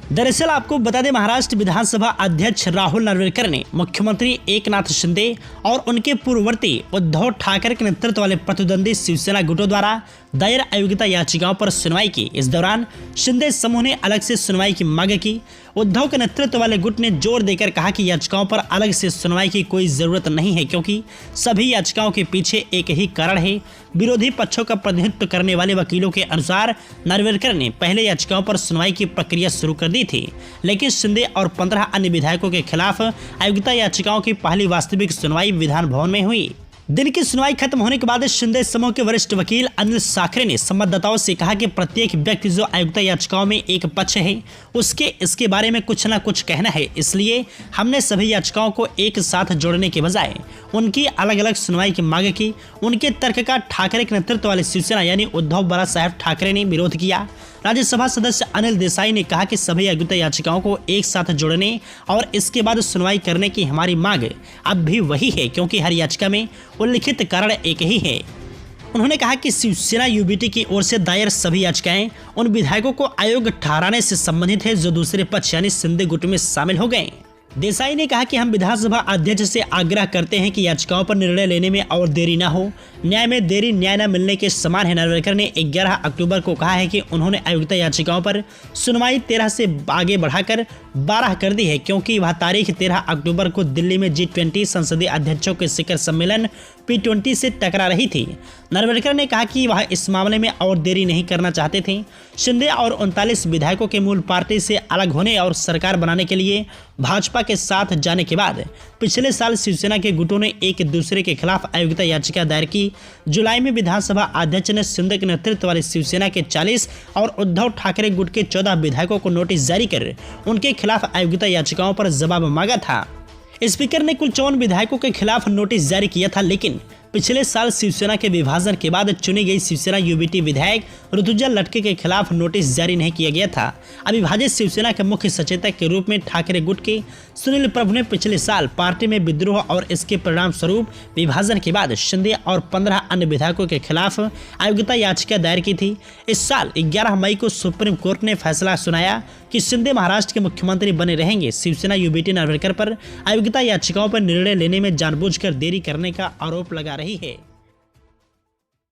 दरअसल आपको बता दें, महाराष्ट्र विधानसभा अध्यक्ष राहुल नार्वेकर ने मुख्यमंत्री एकनाथ शिंदे और उनके पूर्ववर्ती उद्धव ठाकरे के नेतृत्व वाले प्रतिद्वंदी शिवसेना गुटों द्वारा दायर अयोग्यता याचिकाओं पर सुनवाई की। इस दौरान शिंदे समूह ने अलग से सुनवाई की मांग की। उद्धव के नेतृत्व वाले गुट ने जोर देकर कहा कि याचिकाओं पर अलग से सुनवाई की कोई जरूरत नहीं है, क्योंकि सभी याचिकाओं के पीछे एक ही कारण है। विरोधी पक्षों का प्रतिनिधित्व करने वाले वकीलों के अनुसार नार्वेकर ने पहले याचिकाओं पर सुनवाई की प्रक्रिया शुरू कर दी थी, लेकिन शिंदे और 15 अन्य विधायकों के खिलाफ अयोग्यता याचिकाओं की पहली वास्तविक सुनवाई विधान भवन में हुई। दिन की सुनवाई खत्म होने के बाद शिंदे समूह के वरिष्ठ वकील अनिल साखरे ने संवाददाताओं से कहा कि प्रत्येक व्यक्ति जो अयोग्यता याचिकाओं में एक पक्ष है, उसके इसके बारे में कुछ न कुछ कहना है, इसलिए हमने सभी याचिकाओं को एक साथ जोड़ने के बजाय उनकी अलग अलग सुनवाई की मांग की। उनके तर्क का ठाकरे के नेतृत्व वाली शिवसेना यानी उद्धव बाला साहेब ठाकरे ने विरोध किया। राज्यसभा सदस्य अनिल देसाई ने कहा कि सभी अयोग्यता याचिकाओं को एक साथ जोड़ने और इसके बाद सुनवाई करने की हमारी मांग अब भी वही है, क्योंकि हर याचिका में उल्लिखित कारण एक ही है। उन्होंने कहा कि शिवसेना यूबीटी की ओर से दायर सभी याचिकाएं उन विधायकों को अयोग्य ठहराने से संबंधित है जो दूसरे पक्ष यानी शिंदे गुट में शामिल हो गए। देसाई ने कहा कि हम विधानसभा अध्यक्ष से आग्रह करते हैं कि याचिकाओं पर निर्णय लेने में और देरी न हो। न्याय में देरी न्याय न मिलने के समान है। नार्वेकर ने 11 अक्टूबर को कहा है कि उन्होंने अयोग्यता याचिकाओं पर सुनवाई 13 से आगे बढ़ाकर 12 कर दी है, क्योंकि वह तारीख 13 अक्टूबर को दिल्ली में G20 संसदीय अध्यक्षों के शिखर सम्मेलन P20 से टकरा रही थी। नार्वेकर ने कहा कि वह इस मामले में और देरी नहीं करना चाहते थे। शिंदे और 39 विधायकों के मूल पार्टी से अलग होने और सरकार बनाने के लिए भाजपा के साथ जाने के बाद पिछले साल शिवसेना के गुटों ने एक दूसरे के खिलाफ अयोग्यता याचिका दायर की। जुलाई में विधानसभा अध्यक्ष ने शिंदे के नेतृत्व वाली शिवसेना के 40 और उद्धव ठाकरे गुट के 14 विधायकों को नोटिस जारी कर उनके खिलाफ अयोग्यता याचिकाओं पर जवाब मांगा था। स्पीकर ने कुल 54 विधायकों के खिलाफ नोटिस जारी किया था, लेकिन पिछले साल शिवसेना के विभाजन के बाद चुनी गई शिवसेना यूबीटी विधायक ऋतुजा लटके के खिलाफ नोटिस जारी नहीं किया गया था। अविभाजित शिवसेना के मुख्य सचेतक के रूप में ठाकरे गुट के सुनील प्रभु ने पिछले साल पार्टी में विद्रोह और इसके परिणाम स्वरूप विभाजन के बाद शिंदे और 15 अन्य विधायकों के खिलाफ अयोग्यता याचिका दायर की थी। इस साल 11 मई को सुप्रीम कोर्ट ने फैसला सुनाया कि शिंदे महाराष्ट्र के मुख्यमंत्री बने रहेंगे। शिवसेना यूबीटी नार्वेकर पर अयोग्यता याचिकाओं पर निर्णय लेने में जानबूझकर देरी करने का आरोप लगा रही है।